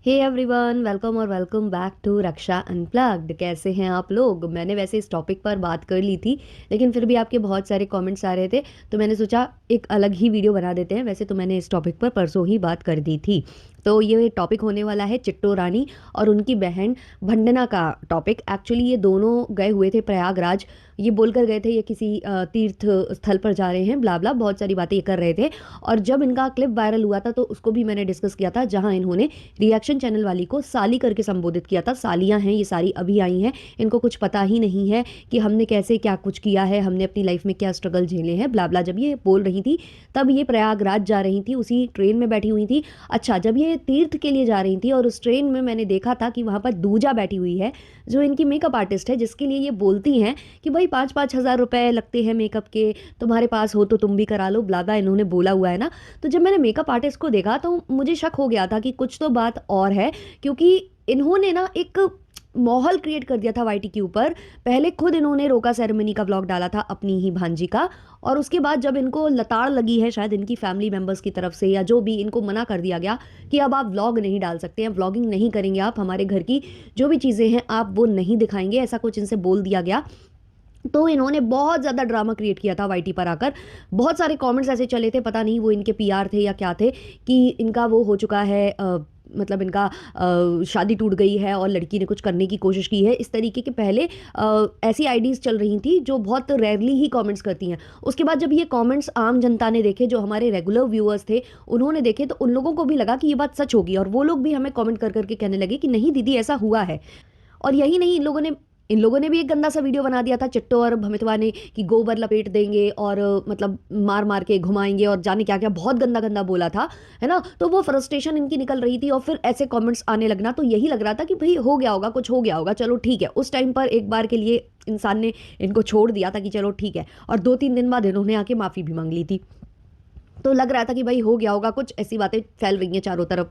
हे everyone, welcome और welcome back to Raksha unplugged. कैसे हैं आप लोग? मैंने वैसे इस टॉपिक पर बात कर ली थी, लेकिन फिर भी आपके बहुत सारे कमेंट्स आ रहे थे, तो मैंने सोचा एक अलग ही वीडियो बना देते हैं। वैसे तो मैंने इस टॉपिक पर परसों ही बात कर दी थी। तो ये टॉपिक होने वाला है चिट्टू रानी और उनकी बहन भंडना का टॉपिक। एक्चुअली ये दोनों गए हुए थे प्रयागराज। ये बोलकर गए थे ये किसी तीर्थ स्थल पर जा रहे हैं, ब्ला ब्ला बहुत सारी बातें ये कर रहे थे। और जब इनका क्लिप वायरल हुआ था तो उसको भी मैंने डिस्कस किया था, जहां इन्होंने रिएक्शन चैनल वाली को साली करके संबोधित किया था। सालियां हैं ये सारी, अभी आई हैं, इनको कुछ पता ही नहीं है कि हमने कैसे क्या कुछ किया है, हमने अपनी लाइफ में क्या स्ट्रगल झेले हैं, ब्ला ब्ला। जब ये बोल रही थी तब ये प्रयागराज जा रही थी, उसी ट्रेन में बैठी हुई थी। अच्छा, जब ये तीर्थ के लिए जा रही थी और उस ट्रेन में मैंने देखा था कि वहां पर दूजा बैठी हुई है, जो इनकी मेकअप आर्टिस्ट है, जिसके लिए ये बोलती हैं कि भाई 5-5 हज़ार रुपए लगते हैं मेकअप के, तुम्हारे पास हो तो तुम भी करा लो, ब्ला ब्ला इन्होंने बोला हुआ है ना। तो जब मैंने मेकअप आर्टिस्ट को देखा तो मुझे शक हो गया था कि कुछ तो बात और है, क्योंकि इन्होंने ना एक माहौल क्रिएट कर दिया था वाईटी के ऊपर। पहले खुद इन्होंने रोका सेरेमनी का व्लॉग डाला था अपनी ही भांजी का, और उसके बाद जब इनको लताड़ लगी है शायद इनकी फैमिली मेंबर्स की तरफ से, या जो भी, इनको मना कर दिया गया कि अब आप व्लॉग नहीं डाल सकते हैं, व्लॉगिंग नहीं करेंगे आप, हमारे घर की जो भी चीज़ें हैं आप वो नहीं दिखाएंगे, ऐसा कुछ इनसे बोल दिया गया। तो इन्होंने बहुत ज़्यादा ड्रामा क्रिएट किया था वाईटी पर आकर। बहुत सारे कमेंट्स ऐसे चले थे, पता नहीं वो इनके पीआर थे या क्या थे, कि इनका वो हो चुका है, मतलब इनका शादी टूट गई है और लड़की ने कुछ करने की कोशिश की है, इस तरीके के पहले ऐसी आईडीज़ चल रही थी जो बहुत रेयरली ही कमेंट्स करती हैं। उसके बाद जब ये कमेंट्स आम जनता ने देखे, जो हमारे रेगुलर व्यूअर्स थे उन्होंने देखे, तो उन लोगों को भी लगा कि ये बात सच होगी, और वो लोग भी हमें कमेंट कर करके कहने लगे कि नहीं दीदी ऐसा हुआ है। और यही नहीं, इन लोगों ने भी एक गंदा सा वीडियो बना दिया था चिट्टो और भमितवा ने, कि गोबर लपेट देंगे और मतलब मार मार के घुमाएंगे और जाने क्या क्या बहुत गंदा गंदा बोला था, है ना। तो वो फ्रस्ट्रेशन इनकी निकल रही थी और फिर ऐसे कमेंट्स आने लगना, तो यही लग रहा था कि भाई हो गया होगा, कुछ हो गया होगा, चलो ठीक है। उस टाइम पर एक बार के लिए इंसान ने इनको छोड़ दिया था कि चलो ठीक है, और 2-3 दिन बाद इन्होंने आके माफ़ी भी मांग ली थी। तो लग रहा था कि भाई हो गया होगा कुछ, ऐसी बातें फैल रही हैं चारों तरफ,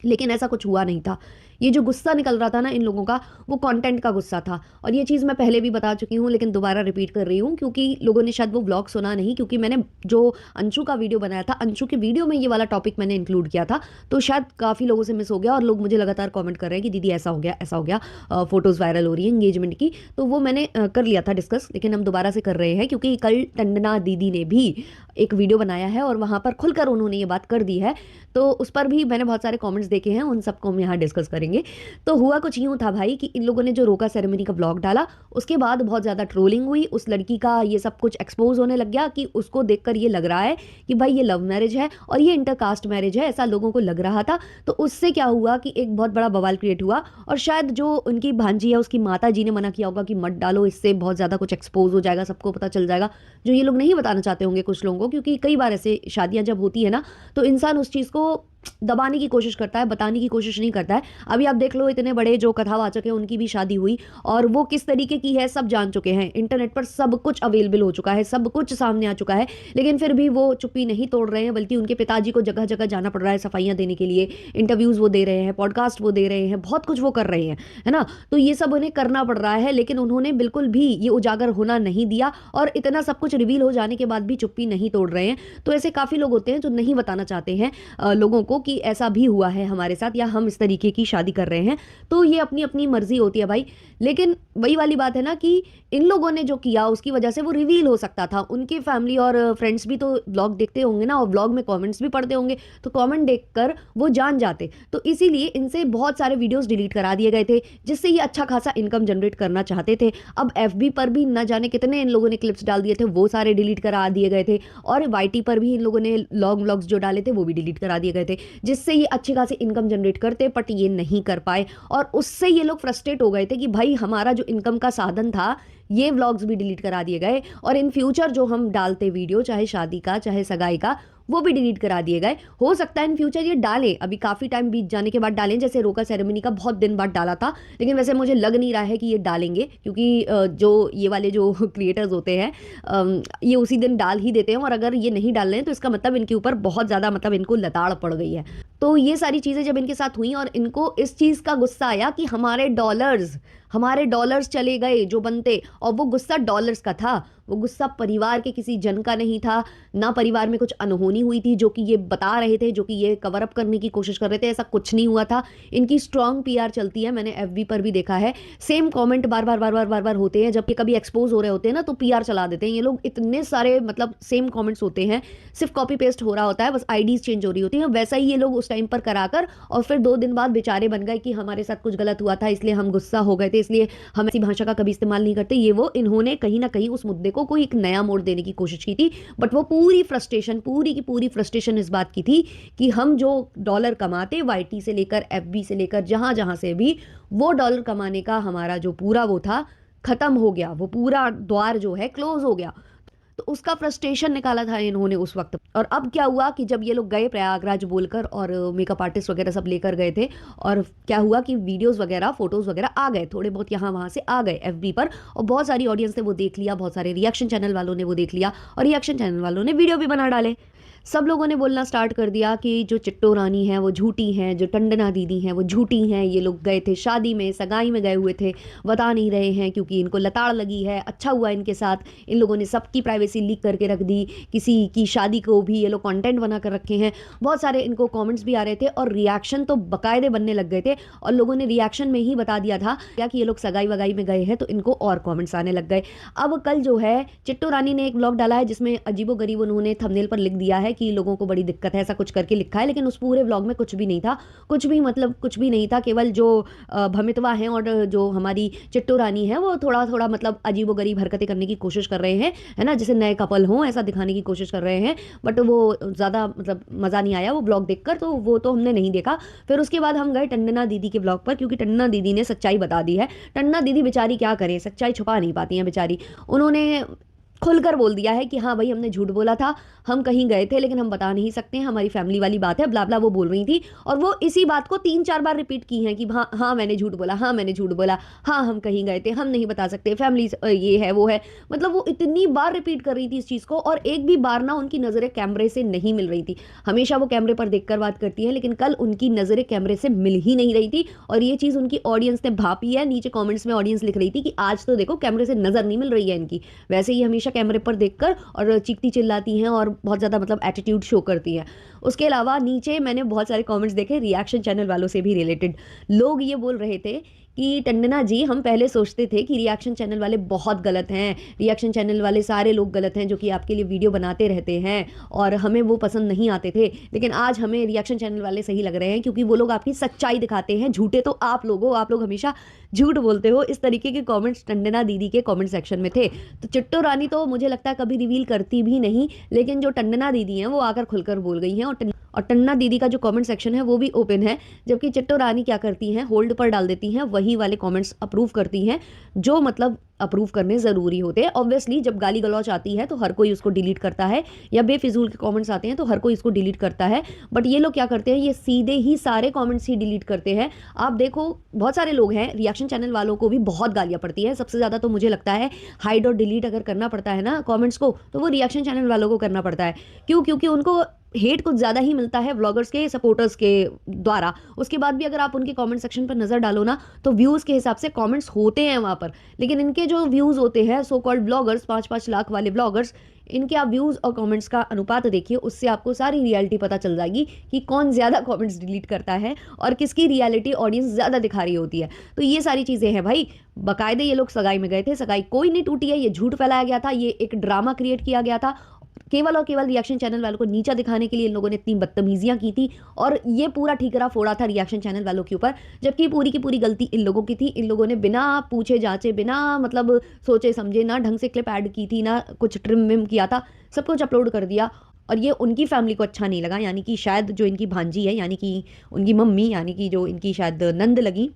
लेकिन ऐसा कुछ हुआ नहीं था। ये जो गुस्सा निकल रहा था ना इन लोगों का, वो कंटेंट का गुस्सा था। और ये चीज़ मैं पहले भी बता चुकी हूँ, लेकिन दोबारा रिपीट कर रही हूँ, क्योंकि लोगों ने शायद वो व्लॉग सुना नहीं, क्योंकि मैंने जो अंशु का वीडियो बनाया था, अंशु के वीडियो में ये वाला टॉपिक मैंने इंक्लूड किया था, तो शायद काफ़ी लोगों से मिस हो गया, और लोग मुझे लगातार कॉमेंट कर रहे हैं कि दीदी ऐसा हो गया, ऐसा हो गया, फोटोज़ वायरल हो रही है एंगेजमेंट की। तो वो मैंने कर लिया था डिस्कस, लेकिन हम दोबारा से कर रहे हैं, क्योंकि कल टंडना दीदी ने भी एक वीडियो बनाया है और वहाँ पर खुलकर उन्होंने ये बात कर दी है, तो उस पर भी मैंने बहुत सारे कमेंट्स देखे हैं, उन सबको हम यहाँ डिस्कस करेंगे। तो हुआ कुछ यूँ था भाई, कि इन लोगों ने जो रोका सेरेमनी का ब्लॉग डाला, उसके बाद बहुत ज़्यादा ट्रोलिंग हुई, उस लड़की का ये सब कुछ एक्सपोज होने लग गया, कि उसको देखकर ये लग रहा है कि भाई ये लव मैरिज है और ये इंटरकास्ट मैरिज है, ऐसा लोगों को लग रहा था। तो उससे क्या हुआ कि एक बहुत बड़ा बवाल क्रिएट हुआ, और शायद जो उनकी भांजी है उसकी माता जी ने मना किया होगा कि मत डालो, इससे बहुत ज़्यादा कुछ एक्सपोज हो जाएगा, सबको पता चल जाएगा, जो ये लोग नहीं बताना चाहते होंगे कुछ लोगों को, क्योंकि कई बार ऐसे शादियां जब होती है ना, तो इंसान उस चीज़ को दबाने की कोशिश करता है, बताने की कोशिश नहीं करता है। अभी आप देख लो, इतने बड़े जो कथावाचक हैं उनकी भी शादी हुई, और वो किस तरीके की है सब जान चुके हैं, इंटरनेट पर सब कुछ अवेलेबल हो चुका है, सब कुछ सामने आ चुका है, लेकिन फिर भी वो चुप्पी नहीं तोड़ रहे हैं, बल्कि उनके पिताजी को जगह जगह जाना पड़ रहा है सफाइयाँ देने के लिए, इंटरव्यूज़ वो दे रहे हैं, पॉडकास्ट वो दे रहे हैं, बहुत कुछ वो कर रहे हैं, है ना। तो ये सब उन्हें करना पड़ रहा है, लेकिन उन्होंने बिल्कुल भी ये उजागर होना नहीं दिया, और इतना सब कुछ रिवील हो जाने के बाद भी चुप्पी नहीं तोड़ रहे हैं। तो ऐसे काफ़ी लोग होते हैं जो नहीं बताना चाहते हैं लोगों को कि ऐसा भी हुआ है हमारे साथ, या हम इस तरीके की शादी कर रहे हैं। तो ये अपनी अपनी मर्जी होती है भाई, लेकिन वही वाली बात है ना, कि इन लोगों ने जो किया उसकी वजह से वो रिवील हो सकता था। उनके फैमिली और फ्रेंड्स भी तो व्लॉग देखते होंगे ना, और व्लॉग में कमेंट्स भी पढ़ते होंगे, तो कमेंट देखकर वो जान जाते। तो इसीलिए इनसे बहुत सारे वीडियोस डिलीट करा दिए गए थे, जिससे ये अच्छा खासा इनकम जनरेट करना चाहते थे। अब एफबी पर भी न जाने कितने इन लोगों ने क्लिप्स डाल दिए थे, वो सारे डिलीट करा दिए गए थे, और वाईटी पर भी इन लोगों ने लॉन्ग व्लॉग्स जो डाले थे वो भी डिलीट करा दिए गए थे, जिससे ये अच्छी खासी इनकम जनरेट करते, बट ये नहीं कर पाए। और उससे ये लोग फ्रस्ट्रेट हो गए थे कि भाई हमारा जो इनकम का साधन था, ये व्लॉग्स भी डिलीट करा दिए गए, और इन फ्यूचर जो हम डालते वीडियो, चाहे शादी का चाहे सगाई का, वो भी डिलीट करा दिए गए। हो सकता है इन फ्यूचर ये डालें, अभी काफ़ी टाइम बीत जाने के बाद डालें, जैसे रोका सेरेमनी का बहुत दिन बाद डाला था, लेकिन वैसे मुझे लग नहीं रहा है कि ये डालेंगे, क्योंकि जो ये वाले जो क्रिएटर्स होते हैं ये उसी दिन डाल ही देते हैं, और अगर ये नहीं डाल रहे हैं तो इसका मतलब इनके ऊपर बहुत ज़्यादा, मतलब इनको लताड़ पड़ गई है। तो ये सारी चीज़ें जब इनके साथ हुई और इनको इस चीज़ का गुस्सा आया कि हमारे डॉलर्स चले गए जो बनते, और वो गुस्सा डॉलर्स का था, वो गुस्सा परिवार के किसी जन का नहीं था, ना परिवार में कुछ अनहोनी हुई थी जो कि ये बता रहे थे, जो कि ये कवर अप करने की कोशिश कर रहे थे। ऐसा कुछ नहीं हुआ था। इनकी स्ट्रॉन्ग पीआर चलती है, मैंने एफबी पर भी देखा है। सेम कमेंट बार बार बार बार बार बार होते हैं, जब ये कभी एक्सपोज हो रहे होते हैं ना तो पीआर चला देते हैं ये लोग। इतने सारे मतलब सेम कमेंट्स होते हैं, सिर्फ कॉपी पेस्ट हो रहा होता है, बस आईडीज चेंज हो रही होती हैं। वैसा ही ये लोग उस टाइम पर कराकर और फिर 2 दिन बाद बेचारे बन गए कि हमारे साथ कुछ गलत हुआ था, इसलिए हम गुस्सा हो गए थे, इसलिए हम ऐसी भाषा का कभी इस्तेमाल नहीं करते। ये वो इन्होंने कहीं ना कहीं उस मुद्दे को कोई एक नया मोड़ देने की कोशिश की थी, बट वो पूरी फ्रस्ट्रेशन, पूरी की पूरी फ्रस्ट्रेशन इस बात की थी कि हम जो डॉलर कमाते वाईटी से लेकर एफबी से लेकर जहां जहां से भी, वो डॉलर कमाने का हमारा जो पूरा वो था खत्म हो गया, वो पूरा द्वार जो है क्लोज हो गया। तो उसका फ्रस्ट्रेशन निकाला था इन्होंने उस वक्त। और अब क्या हुआ कि जब ये लोग गए प्रयागराज बोलकर और मेकअप आर्टिस्ट वगैरह सब लेकर गए थे, और क्या हुआ कि वीडियोस वगैरह फोटोज वगैरह आ गए, थोड़े बहुत यहाँ वहाँ से आ गए एफबी पर, और बहुत सारी ऑडियंस ने वो देख लिया, बहुत सारे रिएक्शन चैनल वालों ने वो देख लिया, और रिएक्शन चैनल वालों ने वीडियो भी बना डाले। सब लोगों ने बोलना स्टार्ट कर दिया कि जो चिट्टो रानी है वो झूठी हैं, जो टंडना दीदी हैं वो झूठी हैं, ये लोग गए थे शादी में, सगाई में गए हुए थे, बता नहीं रहे हैं क्योंकि इनको लताड़ लगी है। अच्छा हुआ इनके साथ, इन लोगों ने सबकी प्राइवेसी लीक करके रख दी, किसी की शादी को भी ये लोग कंटेंट बना कर रखे हैं। बहुत सारे इनको कमेंट्स भी आ रहे थे और रिएक्शन तो बाकायदे बनने लग गए थे, और लोगों ने रिएक्शन में ही बता दिया था कि ये लोग सगाई वगाई में गए हैं, तो इनको और कॉमेंट्स आने लग गए। अब कल जो है चिट्टो रानी ने एक ब्लॉग डाला है जिसमें अजीबोगरीब उन्होंने थंबनेल पर लिख दिया है कि लोगों को बड़ी दिक्कत है, ऐसा कुछ करके लिखा है, लेकिन उस पूरे व्लॉग में कुछ भी नहीं था, कुछ भी मतलब कुछ भी नहीं था। केवल जो भमितवा हैं और जो हमारी चिट्टो रानी है वो थोड़ा थोड़ा मतलब अजीबोगरीब हरकतें करने की कोशिश कर रहे हैं, है ना, जैसे नए कपल हों ऐसा दिखाने की कोशिश कर रहे हैं, बट वो ज़्यादा मतलब मज़ा नहीं आया वो ब्लॉग देखकर, तो वो तो हमने नहीं देखा। फिर उसके बाद हम गए टंडना दीदी के ब्लॉग पर, क्योंकि टंडना दीदी ने सच्चाई बता दी है। टंडना दीदी बेचारी क्या करें, सच्चाई छुपा नहीं पाती हैं बेचारी। उन्होंने खुलकर बोल दिया है कि हाँ भाई हमने झूठ बोला था, हम कहीं गए थे लेकिन हम बता नहीं सकते हैं, हमारी फैमिली वाली बात है, ब्ला ब्ला वो बोल रही थी। और वो इसी बात को 3-4 बार रिपीट की हैं कि हाँ हाँ मैंने झूठ बोला, हाँ मैंने झूठ बोला, हाँ हम कहीं गए थे, हम नहीं बता सकते, फैमिली ये है वो है। मतलब वो इतनी बार रिपीट कर रही थी इस चीज़ को, और एक भी बार ना उनकी नज़रें कैमरे से नहीं मिल रही थी। हमेशा वो कैमरे पर देखकर बात करती हैं, लेकिन कल उनकी नज़रें कैमरे से मिल ही नहीं रही थी, और ये चीज़ उनकी ऑडियंस ने भापी है। नीचे कॉमेंट्स में ऑडियंस लिख रही थी कि आज तो देखो कैमरे से नज़र नहीं मिल रही है इनकी, वैसे ही हमेशा कैमरे पर देखकर और चीखती चिल्लाती हैं और बहुत ज़्यादा मतलब एटीट्यूड शो करती हैं। उसके अलावा नीचे मैंने बहुत सारे कमेंट्स देखे रिएक्शन चैनल वालों से भी रिलेटेड। लोग ये बोल रहे थे कि टंडना जी हम पहले सोचते थे कि रिएक्शन चैनल वाले बहुत गलत हैं, रिएक्शन चैनल वाले सारे लोग गलत हैं जो कि आपके लिए वीडियो बनाते रहते हैं, और हमें वो पसंद नहीं आते थे, लेकिन आज हमें रिएक्शन चैनल वाले सही लग रहे हैं क्योंकि वो लोग आपकी सच्चाई दिखाते हैं, झूठे तो आप लोग हो, आप लोग हमेशा झूठ बोलते हो। इस तरीके के कमेंट्स टंडना दीदी के कमेंट सेक्शन में थे। तो चिट्टो रानी तो मुझे लगता है कभी रिवील करती भी नहीं, लेकिन जो टंडना दीदी हैं वो आकर खुलकर बोल गई हैं, और टन्ना दीदी का जो कमेंट सेक्शन है वो भी ओपन है। जबकि चिट्टो रानी क्या करती हैं, होल्ड पर डाल देती हैं, वही वाले कमेंट्स अप्रूव करती हैं जो मतलब अप्रूव करने ज़रूरी होते हैं। ऑब्वियसली जब गाली गलौच आती है तो हर कोई उसको डिलीट करता है, या बेफिजूल के कमेंट्स आते हैं तो हर कोई इसको डिलीट करता है, बट ये लोग क्या करते हैं, ये सीधे ही सारे कमेंट्स ही डिलीट करते हैं। आप देखो बहुत सारे लोग हैं, रिएक्शन चैनल वालों को भी बहुत गालियाँ पड़ती है। सबसे ज़्यादा तो मुझे लगता है हाइड और डिलीट अगर करना पड़ता है ना कॉमेंट्स को, तो वो रिएक्शन चैनल वालों को करना पड़ता है। क्यों? क्योंकि उनको हेट कुछ ज़्यादा ही मिलता है व्लॉगर्स के सपोर्टर्स के द्वारा। उसके बाद भी अगर आप उनके कमेंट सेक्शन पर नज़र डालो ना तो व्यूज़ के हिसाब से कमेंट्स होते हैं वहाँ पर, लेकिन इनके जो व्यूज़ होते हैं सो कॉल्ड ब्लॉगर्स, 5-5 लाख वाले ब्लॉगर्स, इनके आप व्यूज़ और कमेंट्स का अनुपात देखिए, उससे आपको सारी रियलिटी पता चल जाएगी कि कौन ज़्यादा कमेंट्स डिलीट करता है और किसकी रियलिटी ऑडियंस ज़्यादा दिखा रही होती है। तो ये सारी चीज़ें हैं भाई। बाकायदे ये लोग सगाई में गए थे, सगाई कोई नहीं टूटी है, ये झूठ फैलाया गया था, ये एक ड्रामा क्रिएट किया गया था, केवल और केवल रिएक्शन चैनल वालों को नीचा दिखाने के लिए इन लोगों ने इतनी बदतमीजियां की थी, और ये पूरा ठीकरा फोड़ा था रिएक्शन चैनल वालों के ऊपर। जबकि पूरी की पूरी गलती इन लोगों की थी। इन लोगों ने बिना पूछे जांचे, बिना मतलब सोचे समझे, ना ढंग से क्लिप ऐड की थी, ना कुछ ट्रिम विम किया था, सब कुछ अपलोड कर दिया, और ये उनकी फैमिली को अच्छा नहीं लगा। यानी कि शायद जो इनकी भांजी है, यानी कि उनकी मम्मी, यानी कि जो इनकी शायद नंद लगी,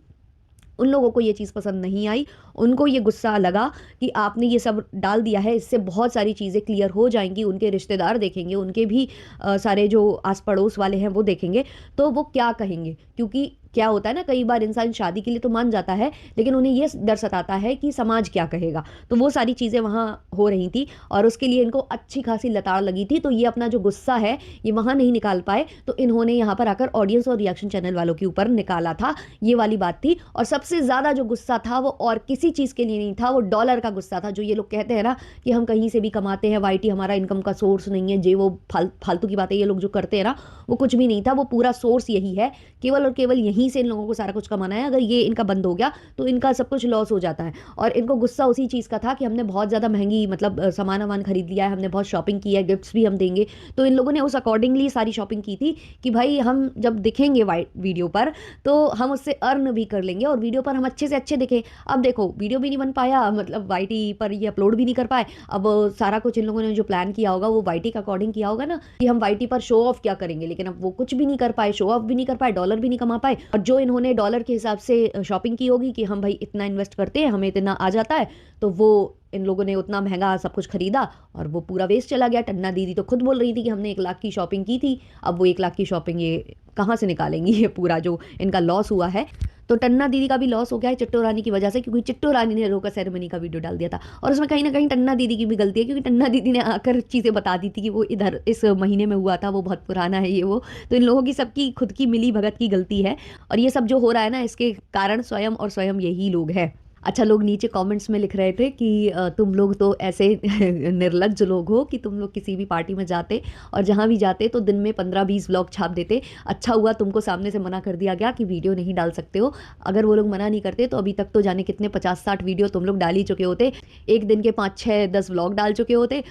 उन लोगों को ये चीज़ पसंद नहीं आई। उनको ये गुस्सा लगा कि आपने ये सब डाल दिया है, इससे बहुत सारी चीज़ें क्लियर हो जाएंगी, उनके रिश्तेदार देखेंगे, उनके भी सारे जो आस पड़ोस वाले हैं वो देखेंगे, तो वो क्या कहेंगे, क्योंकि क्या होता है ना, कई बार इंसान शादी के लिए तो मान जाता है, लेकिन उन्हें ये डर सताता है कि समाज क्या कहेगा। तो वो सारी चीज़ें वहाँ हो रही थी और उसके लिए इनको अच्छी खासी लताड़ लगी थी। तो ये अपना जो गुस्सा है ये वहाँ नहीं निकाल पाए, तो इन्होंने यहाँ पर आकर ऑडियंस और रिएक्शन चैनल वालों के ऊपर निकाला था। ये वाली बात थी। और सबसे ज़्यादा जो गुस्सा था वो और किसी चीज़ के लिए नहीं था, वो डॉलर का गुस्सा था। जो ये लोग कहते हैं ना कि हम कहीं से भी कमाते हैं, वाईटी हमारा इनकम का सोर्स नहीं है, जे वो फालतू की बातें ये लोग जो करते हैं ना, वो कुछ भी नहीं था। वो पूरा सोर्स यही है, केवल और केवल यहीं से इन लोगों को सारा कुछ कमाना है। अगर ये इनका बंद हो गया तो इनका सब कुछ लॉस हो जाता है। और इनको गुस्सा उसी चीज़ का था कि हमने बहुत ज़्यादा महंगी मतलब सामान वामान खरीद लिया है, हमने बहुत शॉपिंग की है, गिफ्ट्स भी हम देंगे। तो इन लोगों ने उस अकॉर्डिंगली सारी शॉपिंग की थी कि भाई हम जब दिखेंगे वीडियो पर तो हम उससे अर्न भी कर लेंगे और वीडियो पर हम अच्छे से अच्छे दिखें। अब देखो वीडियो भी नहीं बन पाया, मतलब वाईटी पर ये अपलोड भी नहीं कर पाए। अब सारा कुछ इन लोगों ने जो प्लान किया होगा वो वाईटी के अकॉर्डिंग किया होगा ना, कि हम वाईटी पर शो ऑफ क्या करेंगे, लेकिन अब वो कुछ भी नहीं कर पाए, शो ऑफ भी नहीं कर पाए, डॉलर भी नहीं कमा पाए। और जो इन्होंने डॉलर के हिसाब से शॉपिंग की होगी कि हम भाई इतना इन्वेस्ट करते हैं, हमें इतना आ जाता है, तो वो इन लोगों ने उतना महंगा सब कुछ खरीदा और वो पूरा वेस्ट चला गया। टन्ना दीदी तो खुद बोल रही थी कि हमने 1 लाख की शॉपिंग की थी। अब वो 1 लाख की शॉपिंग ये कहाँ से निकालेंगी, ये पूरा जो इनका लॉस हुआ है। तो टन्ना दीदी का भी लॉस हो गया है चिट्टू रानी की वजह से, क्योंकि चिट्टू रानी ने रोका सेरेमनी का वीडियो डाल दिया था। और उसमें कहीं ना कहीं टन्ना दीदी की भी गलती है, क्योंकि टन्ना दीदी ने आकर चीज़ें बता दी थी कि वो इधर इस महीने में हुआ था, वो बहुत पुराना है ये वो। तो इन लोगों की सबकी खुद की मिली भगत की गलती है और ये सब जो हो रहा है ना, इसके कारण स्वयं और स्वयं यही लोग हैं। अच्छा, लोग नीचे कमेंट्स में लिख रहे थे कि तुम लोग तो ऐसे निर्लज्ज लोग हो कि तुम लोग किसी भी पार्टी में जाते और जहाँ भी जाते तो दिन में 15-20 व्लॉग छाप देते। अच्छा हुआ तुमको सामने से मना कर दिया गया कि वीडियो नहीं डाल सकते हो। अगर वो लोग मना नहीं करते तो अभी तक तो जाने कितने 50-60 वीडियो तुम लोग डाल ही चुके होते, एक दिन के 5-6-10 व्लॉग डाल चुके होते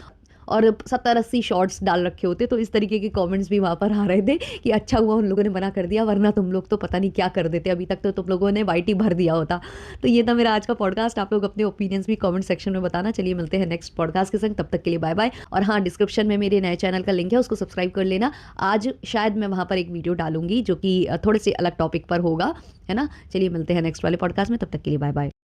और 70-80 शॉर्ट्स डाल रखे होते। तो इस तरीके के कमेंट्स भी वहाँ पर आ रहे थे कि अच्छा हुआ उन लोगों ने मना कर दिया, वरना तुम लोग तो पता नहीं क्या कर देते, अभी तक तो तुम लोगों ने वाईटी भर दिया होता। तो ये था मेरा आज का पॉडकास्ट। आप लोग अपने ओपिनियंस भी कमेंट सेक्शन में बताना। चलिए मिलते हैं नेक्स्ट पॉडकास्ट के संग, तब तक के लिए बाय बाय। और हाँ, डिस्क्रिप्शन में मेरे नए चैनल का लिंक है, उसको सब्सक्राइब कर लेना। आज शायद मैं वहाँ पर एक वीडियो डालूंगी जो कि थोड़े से अलग टॉपिक पर होगा, है ना। चलिए मिलते हैं नेक्स्ट वाले पॉडकास्ट में, तब तक के लिए बाय बाय।